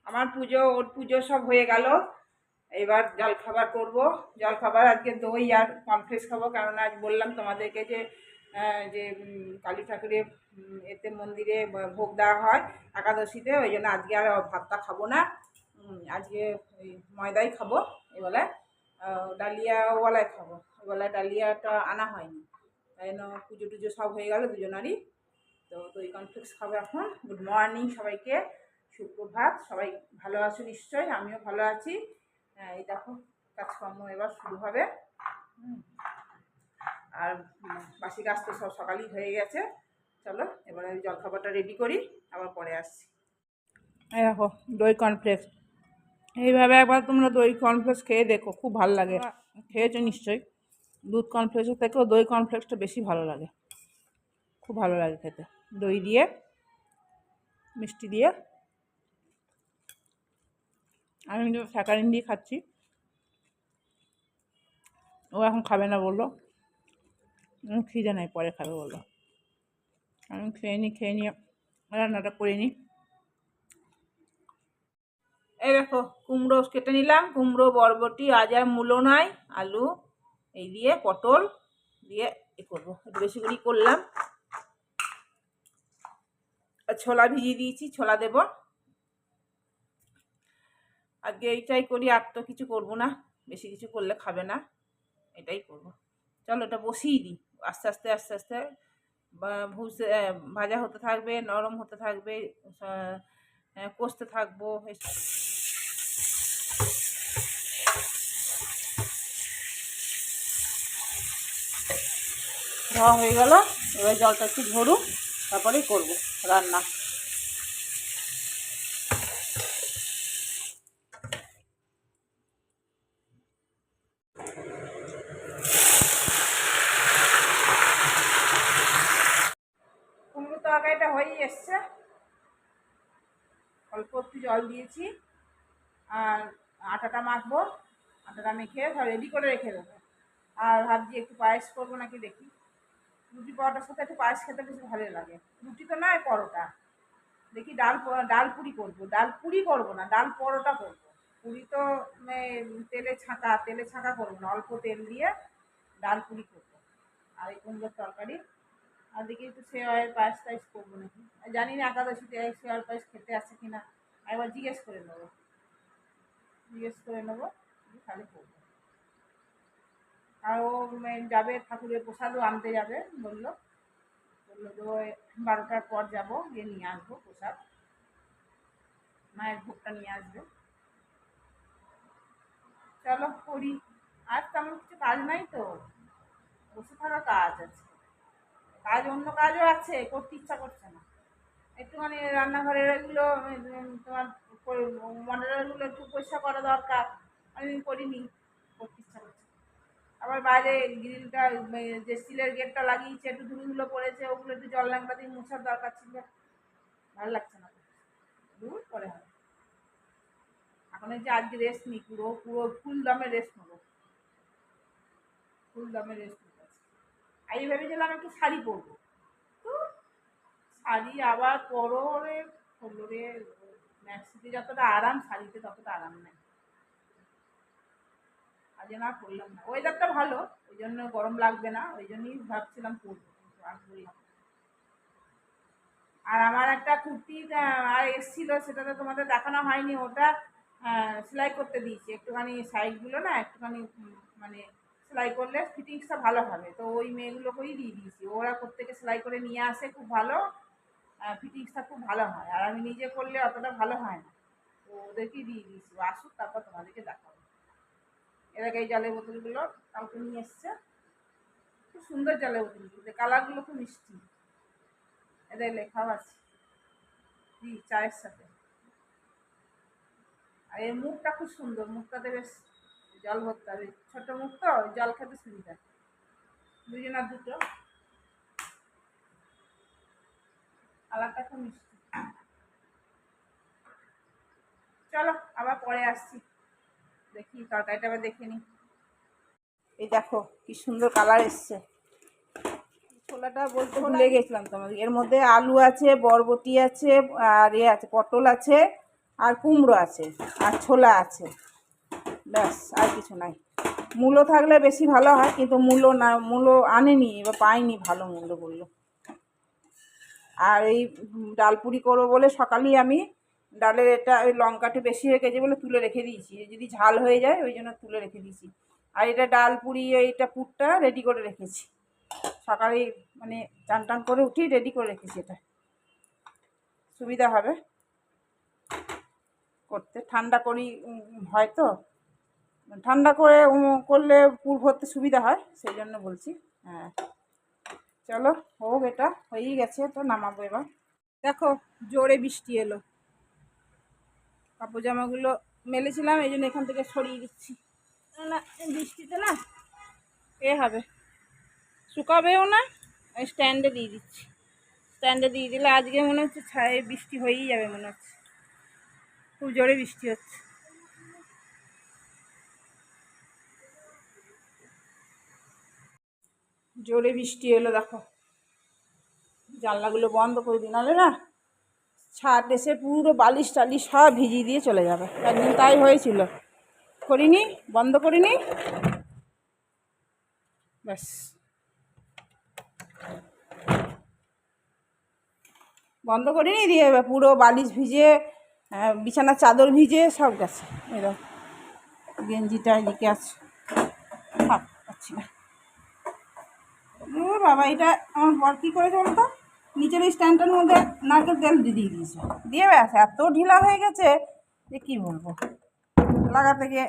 আমার পুজো ওর পুজো সব হয়ে গেল। এবার জলখাবার করব। জলখাবার আজকে দই আর কমপ্লেক্স খাবো, কারণ আজ বললাম তোমাদেরকে যে কালী ঠাকুরের এতে মন্দিরে ভোগ দেওয়া হয় একাদশীতে, ওই জন্য আজকে আর ভাতটা খাবো না। আজকে ওই ময়দাই খাবো। এবেলা ডালিয়াওয়ালাই খাবো। এবেলা ডালিয়াটা আনা হয়নি, তাই জন্য পুজো টুজো সব হয়ে গেল দুজনারই। তো দই কমপ্লেক্স খাবো এখন। গুড মর্নিং সবাইকে, সুপ্রভাত। সবাই ভালো আছো নিশ্চয়ই, আমিও ভালো আছি। এই দেখো কাজকর্ম এবার শুরু হবে। আর বাসি কাজ তো সব সকালেই হয়ে গেছে। চলো এবার আমি জলখাবারটা রেডি করি, আবার পরে আসছি। এই দেখো দই কর্নফ্লেক্স, এইভাবে একবার তোমরা দই কর্নফ্লেক্স খেয়ে দেখো, খুব ভালো লাগে। খেয়েছো নিশ্চয়ই। দুধ কর্নফ্লেক্সের থেকেও দই কর্নফ্লেক্সটা বেশি ভালো লাগে, খুব ভালো লাগে খেতে। দই দিয়ে মিষ্টি দিয়ে। আমি কিন্তু স্যাকারিন দিয়ে খাচ্ছি, ও এখন খাবে না বললো, খিদে নাই, পরে খাবে বললো। আমি খেয়ে নিয়ে রান্নাটা করে নিই। এই দেখো কুমড়ো কেটে নিলাম, কুমড়ো, বরবটি, আজ আর মূলো নাই, আলু এই দিয়ে, পটল দিয়ে এ করবো, একটু বেশি করেই করলাম। ছোলা ভিজিয়ে দিয়েছি, ছোলা দেব আজকে। এইটাই করি, আর তো কিছু করবো না, বেশি কিছু করলে খাবে না, এটাই করবো। চলো এটা বসিয়ে দিই, আস্তে আস্তে আস্তে আস্তে ভাজা হতে থাকবে, নরম হতে থাকবে, কষতে থাকবো। ধোয়া হয়ে গেল, এবার জলটা একটু ঝরুক, তারপরেই করবো রান্না। কুমড়ো তরকারিটা হয়েই এসছে, অল্প একটু জল দিয়েছি, আর আটাটা মাখবো, আটাটা মেখে সব রেডি করে রেখে দেবো। আর ভাবছি একটু পায়েস করবো নাকি দেখি। রুটি পরোটার সাথে একটু পায়েস খেতে বেশি ভালো লাগে। রুটি তো নয়, পরোটা। দেখি ডাল পুরি করবো। ডাল পুরি করবো না, ডাল পরোটা করবো। পুরি তো তেলে ছাঁকা করবো না, অল্প তেল দিয়ে ডাল পুরি করবো। আর এই কুমড়োর তরকারি, আর দেখি একটু সেওয়াইয়ের পায়েস টায়েস করবো নাকি। জানি না একাদশীতে সেওয়ার পায়েস খেতে আসে কিনা, একবার জিজ্ঞেস করে নেবো, তাহলে করবো। আর ও যাবে ঠাকুরের প্রসাদও আনতে যাবে, বললো যে 12টার পর যাবো, গিয়ে নিয়ে আসবো প্রসাদ, মায়ের ভোগটা নিয়ে আসবে। চলো করি, আর তেমন কিছু কাজ নাই তো, বসে থাকা কাজ আছে, অন্য কাজও আছে, করতে ইচ্ছা করছে না। একটুখানি রান্নাঘরের এগুলো তোমার মডেলগুলো একটু পরিষ্কার করা দরকার, অনেকদিন করিনি, করতে ইচ্ছা করছে। আবার বাইরে গ্রিলটা, যে স্টিলের গেটটা লাগিয়েছে, একটু ধুলো পড়েছে, ওগুলো একটু জল ল্যাংটা দিয়ে মোছার দরকার ছিল, ভালো লাগছে না, দূর পরে হবে। এখন এই যে আজকে রেস্ট নিই, পুরো ফুল দমে রেস্ট নেবো, আমি ভেবেছিলাম একটু শাড়ি পরবো, তো শাড়ি আবার পরো রে, হলো রে, ম্যাক্সিতে যতটা আরাম, শাড়িতে ততটা আরাম নেই। আজ না করলাম না, ওয়েদারটা ভালো, ওই জন্য গরম লাগবে না, ওই জন্যই ভাবছিলাম পরবো, কিন্তু আর বললাম। আর আমার একটা কুর্তি আর এসেছিলো, সেটা তো তোমাদের দেখানো হয়নি, ওটা সেলাই করতে দিয়েছি। একটুখানি সাইডগুলো না একটুখানি মানে সেলাই করলে ফিটিংসটা ভালো হবে, তো ওই মেয়েগুলোকেই দিয়ে দিয়েছি। ওরা প্রত্যেকে সেলাই করে নিয়ে আসে, খুব ভালো ফিটিংসটা খুব ভালো হয়, আর আমি নিজে করলে অতটা ভালো হয় না, তো ওদেরকেই দিয়ে দিয়েছি। আসুক তারপর তোমাদেরকে দেখাবো। এটাকে এই জলের বোতলগুলো কাউকে নিয়ে এসছে, খুব সুন্দর জলের বোতলগুলো, কালারগুলো খুব মিষ্টি, এদের লেখাও আছে চায়ের সাথে। আর এর মুখটা খুব সুন্দর, মুখটাতে বেশ জল ভরতে হবে, ছোট মুখ তো, জল খেতে সুবিধা। দুজনার দুটো, কালারটা খুব মিষ্টি। চলো আবার পরে আসছি, দেখি তরকারিটা আবার দেখে নিই। এই দেখো কি সুন্দর কালার এসছে। ছোলাটা বলতে ভুলে গেছিলাম তোমাদের, এর মধ্যে আলু আছে, বরবটি আছে, আর আছে পটল আছে, আর কুমড়ো আছে, আর ছোলা আছে, ব্যাস আর কিছু নাই। মূলো থাকলে বেশি ভালো হয়, কিন্তু মূলো না, মূলো আনেনি, এবার পাইনি ভালো মূলোগুলো। আর এই ডালপুরি করবো বলে সকালেই আমি ডালের এটা ওই লঙ্কাটা বেশি হয়ে গেছে বলে তুলে রেখে দিয়েছি, যদি ঝাল হয়ে যায় ওই জন্য তুলে রেখে দিয়েছি। আর এটা ডালপুরি এইটা পুরটা রেডি করে রেখেছি সকালেই, মানে চান টান করে উঠি রেডি করে রেখেছি, এটা সুবিধা হবে করতে। ঠান্ডা করি হয়তো, ঠান্ডা করে করলে পুর ভরতে সুবিধা হয়, সেই জন্য বলছি। হ্যাঁ চলো হোক, এটা হয়েই গেছে, তো নামাবো এবার। দেখো জোরে বৃষ্টি এলো, কাপড় জামাগুলো মেলেছিলাম এই জন্য এখান থেকে সরিয়ে দিচ্ছি, না বৃষ্টিতে না এ হবে, শুকাবেও না, আমি স্ট্যান্ডে দিয়ে দিচ্ছি। স্ট্যান্ডে দিয়ে দিলে আজকে মনে হচ্ছে ছায়ে বৃষ্টি হয়েই যাবে মনে হচ্ছে, খুব জোরে বৃষ্টি হচ্ছে। জোরে বৃষ্টি এলো, দেখো জানলাগুলো বন্ধ করে দিই, নাহলে না ছাদ এসে পুরো বালিশ টালিশ সব ভিজিয়ে দিয়ে চলে যাবে। একদিন তাই হয়েছিল, করিনি, বন্ধ করিনি, ব্যাস বন্ধ করিনি, দিয়ে পুরো বালিশ ভিজে, বিছানার চাদর ভিজে সব গেছে। এরকম গেঞ্জিটা এদিকে আছে, থাক পাচ্ছি না। ও বাবা, এটা আমার বর কী করেছে বলতো, নিচের এই স্ট্যান্ডটার মধ্যে নারকেল তেল দিয়ে দিয়েছে, দিয়ে ব্যাস এত ঢিলা হয়ে গেছে যে কী বলবো, লাগাতে গিয়ে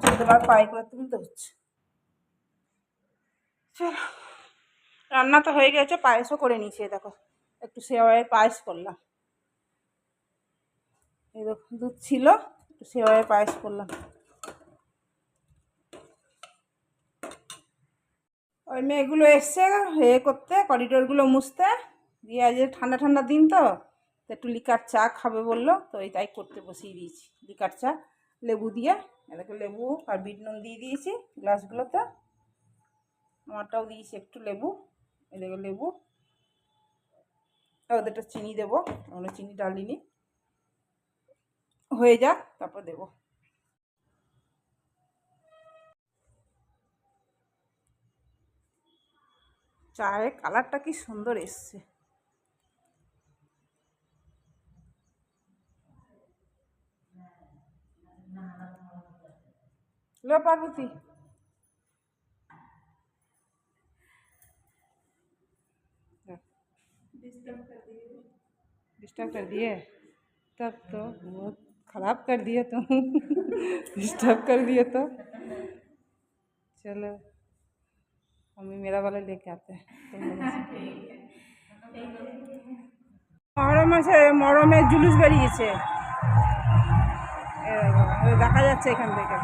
14বার পায়ে করে তুলতে হচ্ছে। চলো, রান্না তো হয়ে গেছে, পায়েসও করে নিয়েছি, দেখো একটু সেওয়াইয়ের পায়েস করলাম, এই দেখো দুধ ছিল, একটু সেওয়াইয়ের পায়েস করলাম। ওই মেয়েগুলো এসছে করতে, করিডোরগুলো মুছতে, দিয়ে আজ ঠান্ডা ঠান্ডা দিন তো একটু লিকার চা খাবে বললো, তো এই তাই করতে বসিয়ে দিয়েছি লিকার চা, লেবু দিয়ে। এদেরকে লেবু আর বিট নুন দিয়ে দিয়েছি গ্লাসগুলোতে, আমারটাও দিয়েছি একটু লেবু, এদিকে লেবু, ওদেরটা চিনি দেবো, আমরা চিনি ডালিনি, হয়ে যাক তারপর দেবো। চায়ের কালারটা কি সুন্দর এসছে। लो पार्वती, डिस्टर्ब कर दिए, तब तो बहुत ख़राब कर दिए तुम डिस्टर्ब कर दिए तो। चलो मम्मी मेरा वाला लेके आते हैं, মহরমে জুলুস বেরিয়েছে, দেখা যাচ্ছে এখান থেকে।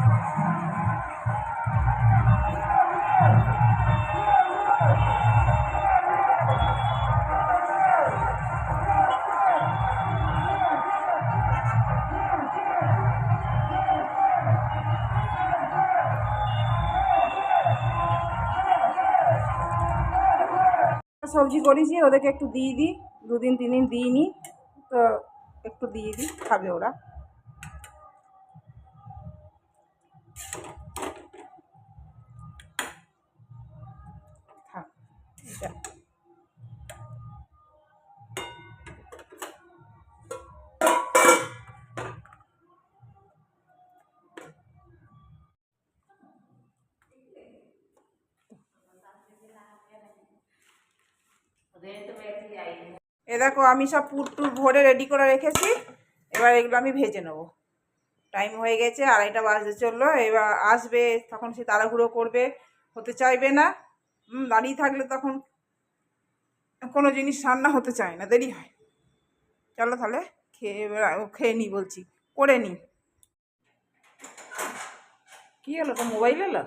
সবজি করেছি, ওদেরকে একটু দিয়ে দিই, 2 দিন 3 দিন দিইনি তো একটু দিয়ে দিই, খাবে ওরা। থাক এটা এ দেখো আমি সব পুর টুর ভরে রেডি করে রেখেছি, এবার এগুলো আমি ভেজে নেবো। টাইম হয়ে গেছে, 2:30 বাজতে চললো, এবার আসবে তখন সে তাড়াহুড়ো করবে, হতে চাইবে না, দাঁড়িয়ে থাকলে তখন কোনো জিনিস রান্না হতে চায় না, দেরি হয়। চলো তাহলে খেয়ে নিই, বলছি করে নিই। কী হলো, তো মোবাইল এলো?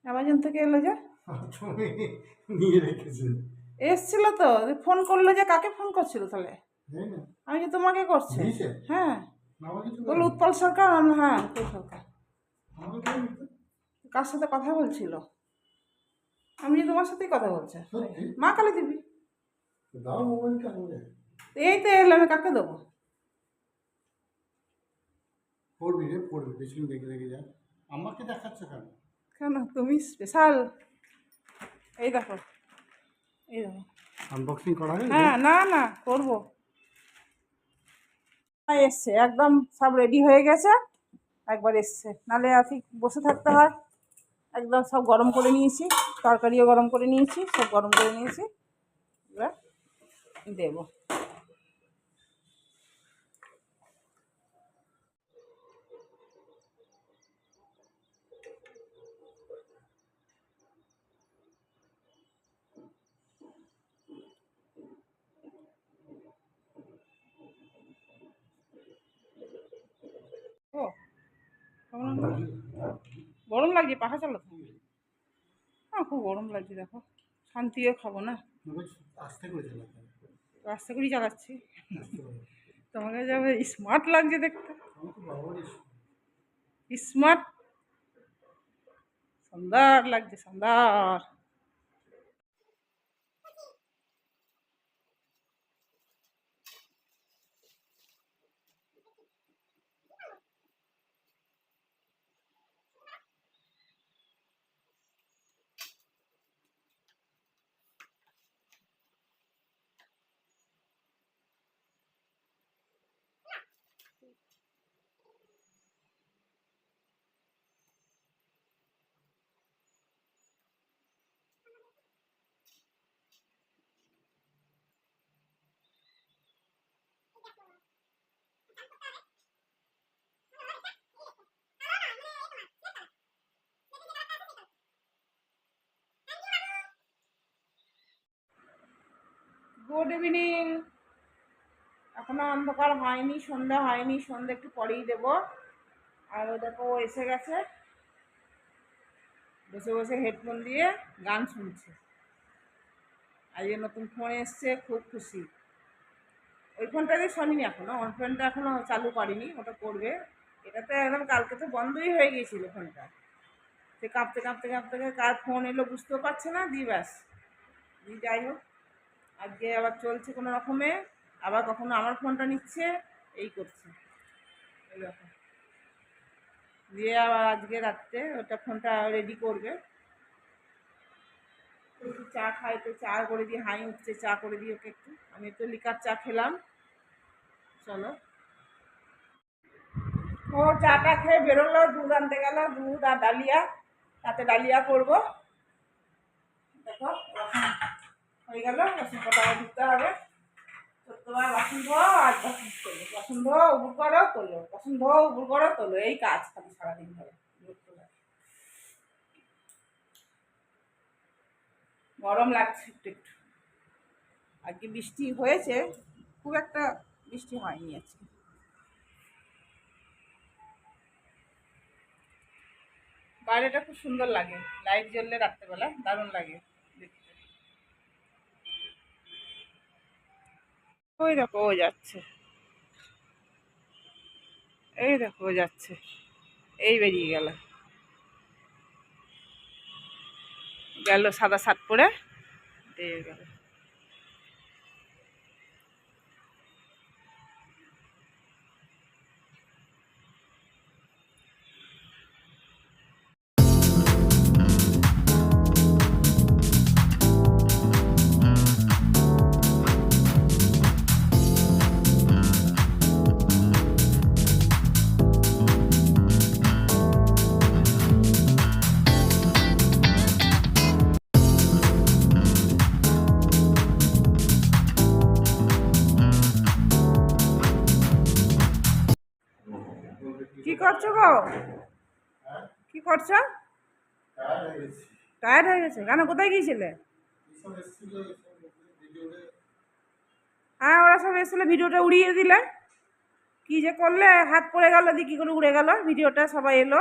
অ্যামাজন থেকে এলো যে, নিয়ে রেখেছে, এসছিল তো, ফোন করলো যে, কাকে ফোন করছিল তাহলে? আমি যে তোমাকে করছি। হ্যাঁ বলো উৎপল সরকার, হ্যাঁ উৎপল সরকার। কার সাথে কথা বলছিল? আমি যে তোমার সাথেই কথা বলছি। মা কালী দেবী। এই তো এলো, আমি কাকে দেবো? পড়বি রে, পড়বি, পেছনে দেখে দেখে যা। আমাকে দেখাচ্ছ কেন? কেন তুমি স্পেশাল? এই দেখো, এই দেখো। আনবক্সিং করা হয়ে গেছে? হ্যাঁ, না না করবো। এসছে একদম, সব রেডি হয়ে গেছে, একবার এসছে, নাহলে আছি বসে থাকতে হয়। একদম সব গরম করে নিয়েছি, তরকারিও গরম করে নিয়েছি, সব গরম করে নিয়েছি, এবার দেবো। ও কেমন গরম লাগছে, পাখা চালাতে হবে। হ্যাঁ, খুব গরম লাগছে, দেখো শান্তিও খাবো না, আস্তে করে চালাতে হবে। রাস্তা করেই চালাচ্ছি। আস্তে করে। তোমাকে যাবে স্মার্ট লাগছে দেখতে, আমার তো বাবারই স্মার্ট, সুন্দর লাগছে, সুন্দর। Good evening. এখনো অন্ধকার হয়নি, সন্ধ্যা হয়নি, সন্ধ্যা একটু পরেই দেবো। আর ও দেখো ও এসে গেছে, বসে বসে হেডফোন দিয়ে গান শুনছে। আজকে নতুন ফোন এসছে, খুব খুশি। ওই ফোনটা দিয়ে শোনিনি এখনো, ওর ফোনটা এখনো চালু করিনি, ওটা করবে। এটা তো একদম কালকে তো বন্ধই হয়ে গিয়েছিল ফোনটা, সে কাঁপতে কাঁপতে কাঁপতে কার ফোন এলো বুঝতেও পারছে না, দিয়ে ব্যাস। দিয়ে যাই হোক, আজকে আবার চলছে কোনো রকমে, আবার কখনো আমার ফোনটা নিচ্ছে, এই করছে এরকম। দিয়ে আবার আজকে রাত্রে ওটা ফোনটা রেডি করবে। একটু চা খাই, তো চা করে দিয়ে হাই উঠছে, চা করে দিয়ে ওকে একটু, আমি তো লিকার চা খেলাম। চলো, ও চাটা খেয়ে বেরোলো, দুধ আনতে গেল, দুধ আর ডালিয়া, তাতে ডালিয়া করবো। দেখো রসুন হয়ে গেল, রসুন কটা দিতে হবে। সত্যবার বাসন ধো আর বাসন তোলো, বাসন ধো উবুর করো তোলো, বাসন ধো উবুর করো তোলো, এই কাজ খালি সারাদিন ধরে। গরম লাগছে একটু একটু। আজকে বৃষ্টি হয়েছে, খুব একটা বৃষ্টি হয়নি আজকে। বাইরেটা খুব সুন্দর লাগে, লাইট জ্বললে রাত্রেবেলা দারুণ লাগে দেখতে। ওই দেখো ও যাচ্ছে, এই দেখো ও যাচ্ছে, এই বেরিয়ে গেল, গেল সাদা শার্ট পরে, দিয়ে গেল। কি করছো গো? কি করছো? টায়ার্ড হয়ে গেছে কেন? কোথায় গিয়েছিলে? হ্যাঁ, ওরা সব এসেছিলো, ভিডিওটা উড়িয়ে দিলে। কি যে করলে, হাত পড়ে গেল, দিয়ে কী করে উড়ে গেল ভিডিওটা? সবাই এলো,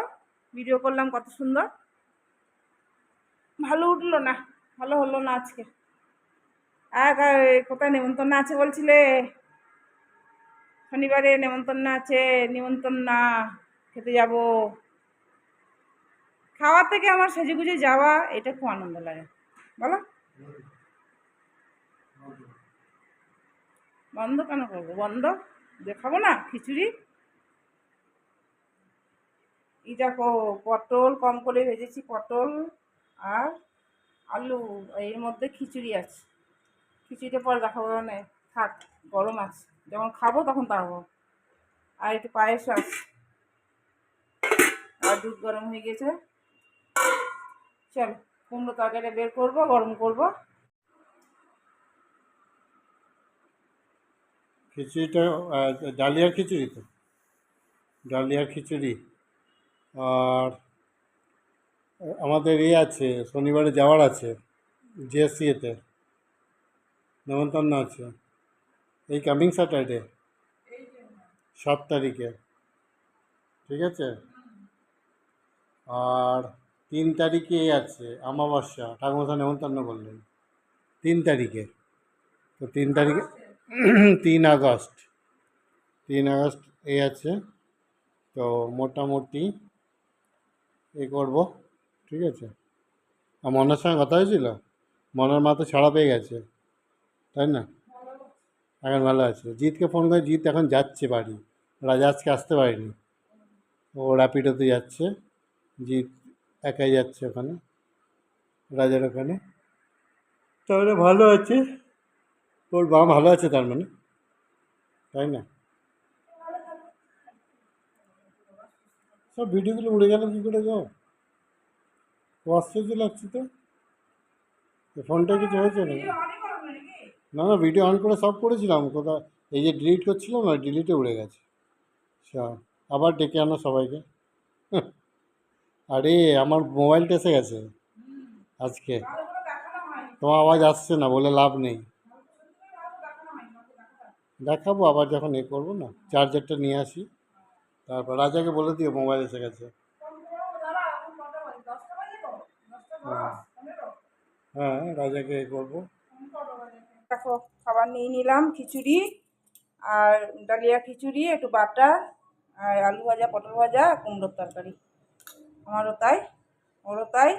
ভিডিও করলাম কত সুন্দর, ভালো উঠলো না, ভালো হলো না আজকে। আর কোথায় নেমন্তন্ন আছে বলছিলে? শনিবারে নেমন্তন্ন আছে, নিমন্ত্রণ না, খেতে যাব। খাওয়ার থেকে আমার সেজেগুজে যাওয়া, এটা খুব আনন্দ লাগে, বলো। বন্ধ কেন করবো? বন্ধ দেখাবো না খিচুড়ি? এই দেখো পটল কম করে ভেজেছি, পটল আর আলু, এর মধ্যে খিচুড়ি আছে। খিচুড়িটা পরে দেখাবো, মানে থাক, গরম আছে, যখন খাবো তখন তাড়বো। আর একটু পায়েস আছে, আর দুধ গরম হয়ে গেছে। চল কুমড়ো তরকারিটা বের করবো, গরম করবো। খিচুড়িটা ডালিয়ার খিচুড়ি তো, ডালিয়ার খিচুড়ি। আর আমাদের আছে, শনিবারে যাওয়ার আছে জিএসসিএতে, নেমন্তন্ন আছে এই কামিং স্যাটারডে 7 তারিখে, ঠিক আছে। আর 3 তারিখে আছে অমাবস্যা, ঠাকুমশা নেমন্তন্ন করলেন 3 তারিখে। তো 3 তারিখে 3 আগস্ট, 3 আগস্ট আছে। তো মোটামুটি করবো, ঠিক আছে। আর মনের সঙ্গে কথা হয়েছিল, মনের মা তো ছাড়া পেয়ে গেছে, তাই না? এখন ভালো আছে। জিৎকে ফোন করে, জিৎ এখন যাচ্ছে বাড়ি, রাজা আজকে আসতে পারেনি, ও র্যাপিডোতে যাচ্ছে। জিৎ একাই যাচ্ছে ওখানে, রাজার ওখানে। তাহলে ভালো আছে, ওর মা ভালো আছে তার মানে, তাই না? সব ভিডিওগুলো উড়ে গেল কী করে গো? ও আশ্চর্য লাগছে তো, ফোনটা কিছু হয়েছে না? না না, ভিডিও অন করে সব করেছিলাম, কোথাও এই যে ডিলিট করছিলাম না, ডিলিটে উড়ে গেছে সব। আবার ডেকে আনো সবাইকে। আরে আমার মোবাইলটা এসে গেছে আজকে, তোমার আওয়াজ আসছে না বলে লাভ নেই। দেখাবো আবার যখন করবো না, চার্জারটা নিয়ে আসি, তারপর রাজাকে বলে দিও মোবাইল এসে গেছে। হ্যাঁ হ্যাঁ, রাজাকে করবো। দেখো খাবার নিয়ে নিলাম, খিচুড়ি আর ডালিয়া খিচুড়ি, একটু বাটার আর আলু ভাজা, পটল ভাজা, কুমড়োর তরকারি। আমারও তাই, ওরও তাই।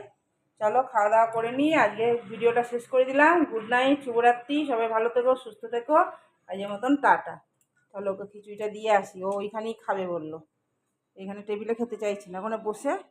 চলো খাওয়া দাওয়া করে নিই, আজকে ভিডিওটা শেষ করে দিলাম। গুড নাইট, শুভরাত্রি, সবাই ভালো থেকো, সুস্থ থেকো। আজকের মতন টাটা। তাহলে ওকে খিচুড়িটা দিয়ে আসি, ও ওইখানেই খাবে বললো, এখানে টেবিলে খেতে চাইছি না, ওখানে বসে